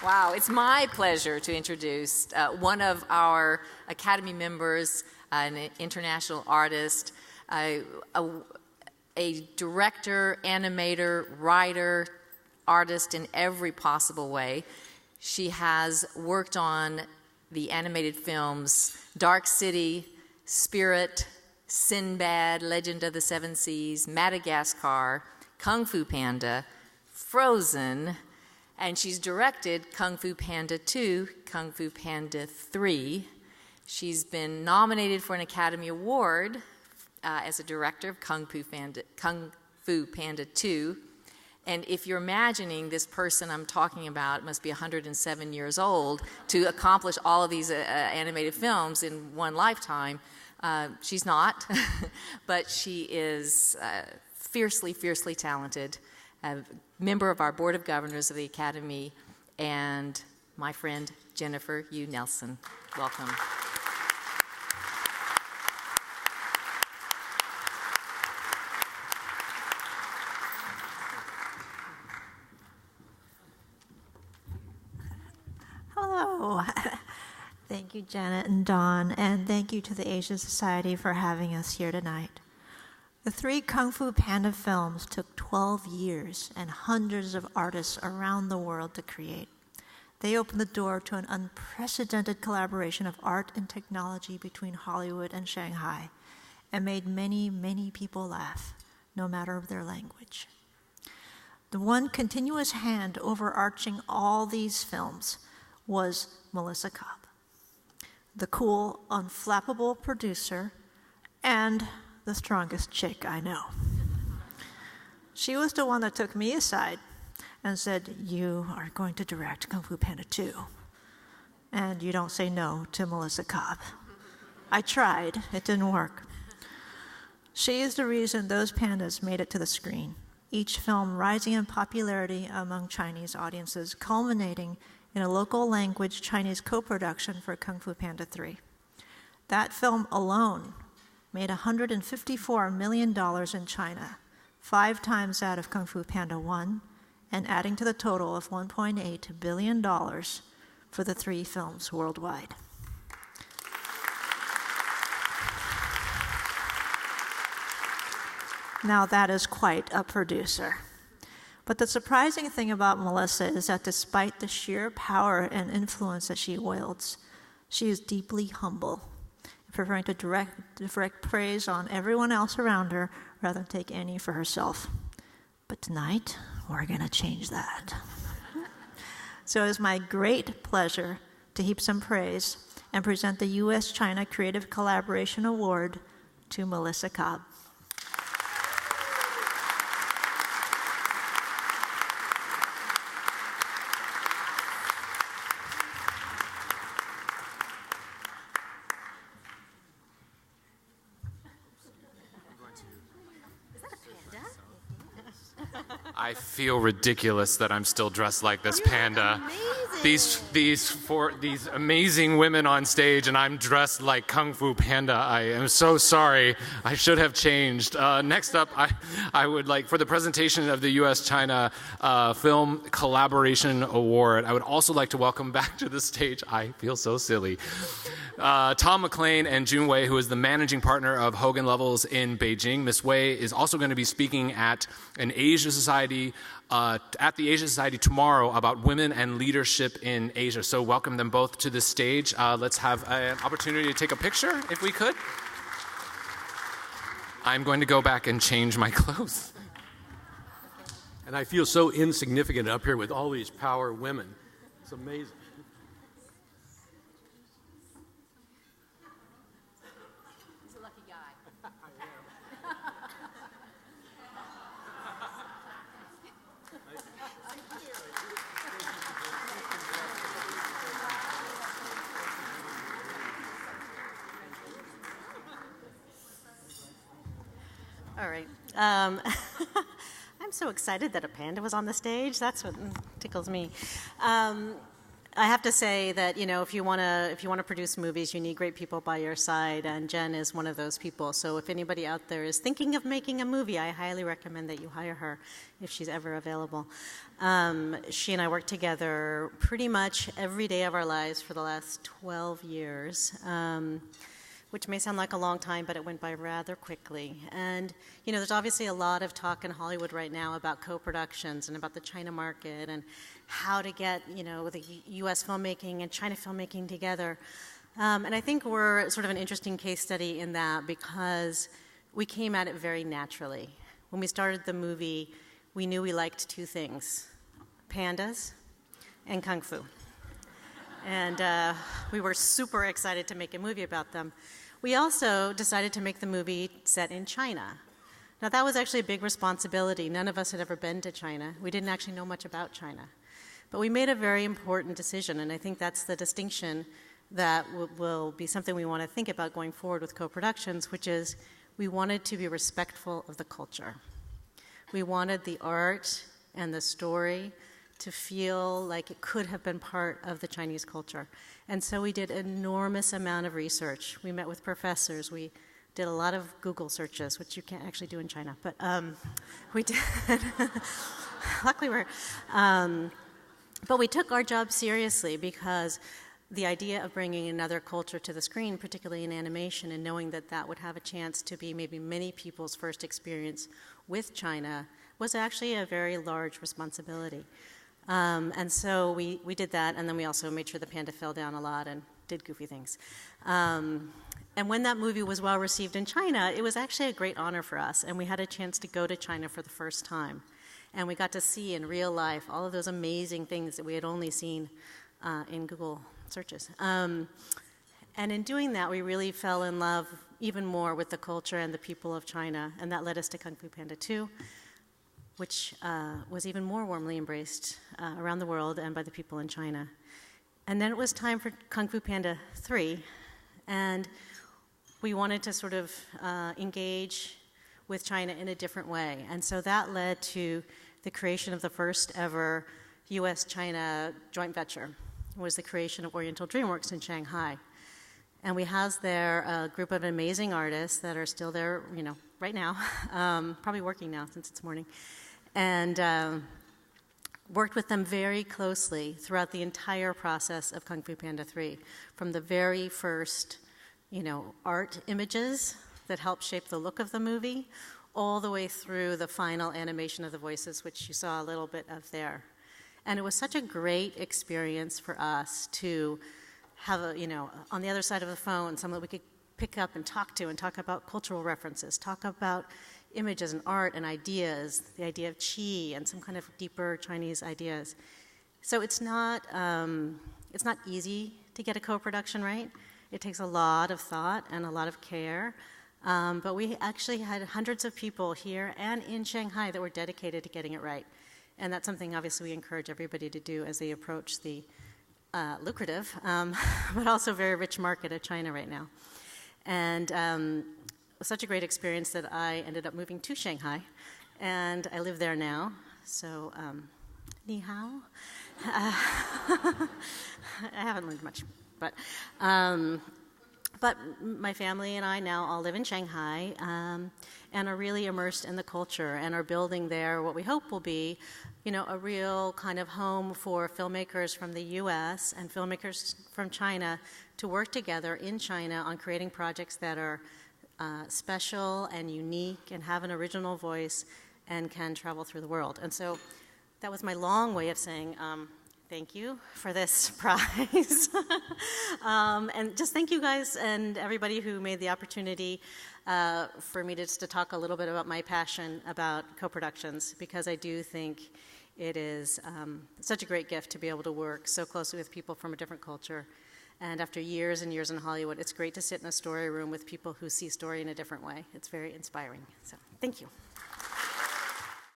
Wow, it's my pleasure to introduce one of our Academy members, an international artist, a director, animator, writer, artist in every possible way. She has worked on the animated films Dark City, Spirit, Sinbad, Legend of the Seven Seas, Madagascar, Kung Fu Panda, Frozen, and she's directed Kung Fu Panda 2, Kung Fu Panda 3. She's been nominated for an Academy Award as a director of Kung Fu Panda 2. And if you're imagining this person I'm talking about must be 107 years old to accomplish all of these animated films in one lifetime, she's not, but she is fiercely, fiercely talented, a member of our Board of Governors of the Academy, and my friend Jennifer Yuh Nelson. Welcome. Hello. Thank you, Janet and Dawn, and thank you to the Asia Society for having us here tonight. The 3 Kung Fu Panda films took 12 years and hundreds of artists around the world to create. They opened the door to an unprecedented collaboration of art and technology between Hollywood and Shanghai and made many, many people laugh, no matter their language. The one continuous hand overarching all these films was Melissa Cobb, the cool, unflappable producer and the strongest chick I know. She was the one that took me aside and said, "You are going to direct Kung Fu Panda 2, and you don't say no to Melissa Cobb." I tried, it didn't work. She is the reason those pandas made it to the screen, each film rising in popularity among Chinese audiences, culminating in a local language Chinese co-production for Kung Fu Panda 3. That film alone made $154 million in China, 5 times that of Kung Fu Panda 1, and adding to the total of $1.8 billion for the 3 films worldwide. Now that is quite a producer. But the surprising thing about Melissa is that despite the sheer power and influence that she wields, she is deeply humble, preferring to direct praise on everyone else around her rather than take any for herself. But tonight, we're going to change that. So it is my great pleasure to heap some praise and present the U.S. China Creative Collaboration Award to Melissa Cobb. I feel ridiculous that I'm still dressed like this panda. These amazing women on stage, and I'm dressed like Kung Fu Panda. I am so sorry. I should have changed. Next up, I would like, for the presentation of the U.S. China Film Collaboration Award, I would also like to welcome back to the stage, I feel so silly, Tom McLean and Jun Wei, who is the managing partner of Hogan Levels in Beijing. Ms. Wei is also going to be speaking at the Asia Society tomorrow about women and leadership in Asia. So welcome them both to the stage. Let's have an opportunity to take a picture, if we could. I'm going to go back and change my clothes. And I feel so insignificant up here with all these power women. It's amazing. He's a lucky guy. All right. I'm so excited that a panda was on the stage. That's what tickles me. I have to say that, if you want to produce movies, you need great people by your side, and Jen is one of those people. So if anybody out there is thinking of making a movie, I highly recommend that you hire her if she's ever available. She and I worked together pretty much every day of our lives for the last 12 years, which may sound like a long time, but it went by rather quickly. And, there's obviously a lot of talk in Hollywood right now about co-productions and about the China market and how to get, the U.S. filmmaking and China filmmaking together. And I think we're sort of an interesting case study in that because we came at it very naturally. When we started the movie, we knew we liked two things, pandas and Kung Fu. And we were super excited to make a movie about them. We also decided to make the movie set in China. Now, that was actually a big responsibility. None of us had ever been to China. We didn't actually know much about China. But we made a very important decision, and I think that's the distinction that will be something we want to think about going forward with co-productions, which is we wanted to be respectful of the culture. We wanted the art and the story to feel like it could have been part of the Chinese culture. And so we did an enormous amount of research. We met with professors. We did a lot of Google searches, which you can't actually do in China. But we did. Luckily, but we took our job seriously because the idea of bringing another culture to the screen, particularly in animation, and knowing that that would have a chance to be maybe many people's first experience with China was actually a very large responsibility. And so we did that, and then we also made sure the panda fell down a lot and did goofy things. And when that movie was well received in China, it was actually a great honor for us, and we had a chance to go to China for the first time. And we got to see in real life all of those amazing things that we had only seen in Google searches. And in doing that, we really fell in love even more with the culture and the people of China, and that led us to Kung Fu Panda 2, which was even more warmly embraced around the world and by the people in China. And then it was time for Kung Fu Panda 3, and we wanted to sort of engage with China in a different way. And so that led to the creation of the first ever U.S. China joint venture. It was the creation of Oriental DreamWorks in Shanghai. And we housed there a group of amazing artists that are still there, right now, probably working now since it's morning, and worked with them very closely throughout the entire process of Kung Fu Panda 3, from the very first, art images that helped shape the look of the movie, all the way through the final animation of the voices, which you saw a little bit of there. And it was such a great experience for us to have, on the other side of the phone, someone that we could pick up and talk about cultural references, talk about images and art and ideas, the idea of qi and some kind of deeper Chinese ideas. So it's not easy to get a co-production right. It takes a lot of thought and a lot of care. But we actually had hundreds of people here and in Shanghai that were dedicated to getting it right. And that's something, obviously, we encourage everybody to do as they approach the lucrative, but also very rich market of China right now. And it was such a great experience that I ended up moving to Shanghai, and I live there now. So, ni hao. I haven't learned much, but my family and I now all live in Shanghai and are really immersed in the culture and are building there what we hope will be, a real kind of home for filmmakers from the U.S. and filmmakers from China to work together in China on creating projects that are special and unique and have an original voice and can travel through the world. And so that was my long way of saying thank you for this prize. And just thank you guys and everybody who made the opportunity for me to talk a little bit about my passion about co-productions, because I do think it is such a great gift to be able to work so closely with people from a different culture. And after years and years in Hollywood, it's great to sit in a story room with people who see story in a different way. It's very inspiring. So thank you.